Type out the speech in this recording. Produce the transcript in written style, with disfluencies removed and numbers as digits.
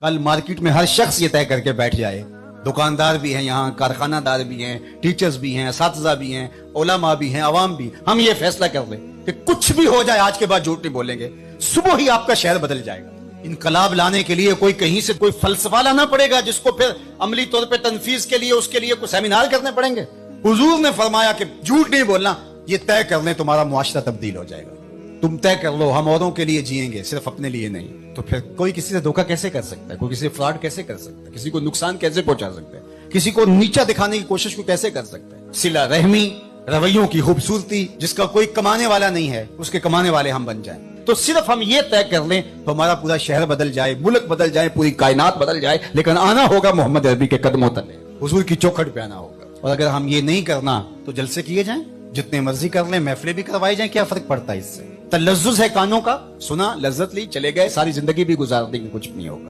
کل مارکیٹ میں ہر شخص یہ طے کر کے بیٹھ جائے، دکاندار بھی ہیں یہاں، کارخانہ دار بھی ہیں، ٹیچرز بھی ہیں، اساتذہ بھی ہیں، علماء بھی ہیں، عوام بھی، ہم یہ فیصلہ کر لیں کہ کچھ بھی ہو جائے آج کے بعد جھوٹ نہیں بولیں گے، صبح ہی آپ کا شہر بدل جائے گا۔ انقلاب لانے کے لیے کوئی کہیں سے کوئی فلسفہ لانا پڑے گا جس کو پھر عملی طور پہ تنفیذ کے لیے اس کے لیے کوئی سیمینار کرنے پڑیں گے۔ حضور نے فرمایا کہ جھوٹ نہیں بولنا، یہ طے کر لیں تمہارا معاشرہ تبدیل ہو جائے گا۔ تم طے کر لو ہم اوروں کے لیے جئیں گے، صرف اپنے لیے نہیں، تو پھر کوئی کسی سے دھوکہ کیسے کر سکتا ہے؟ کوئی کسی سے فراڈ کیسے کر سکتا ہے؟ کسی کو نقصان کیسے پہنچا سکتا ہے؟ کسی کو نیچا دکھانے کی کوشش کو کیسے کر سکتا ہے؟ صلہ رحمی، رویوں کی خوبصورتی، جس کا کوئی کمانے والا نہیں ہے اس کے کمانے والے ہم بن جائیں، تو صرف ہم یہ طے کر لیں تو ہمارا پورا شہر بدل جائے، ملک بدل جائے، پوری کائنات بدل جائے، لیکن آنا ہوگا محمد عربی کے قدموں تلے، حضور کی چوکھٹ پہ آنا ہوگا۔ اور اگر ہم یہ نہیں کرنا تو جلسے کیے جائیں، جتنے مرضی کر لیں، محفلیں بھی کروائی جائیں، کیا فرق پڑتا ہے اس سے؟ تلذذ ہے کانوں کا، سنا، لذت لی، چلے گئے، ساری زندگی بھی گزار دیں گے، کچھ نہیں ہوگا۔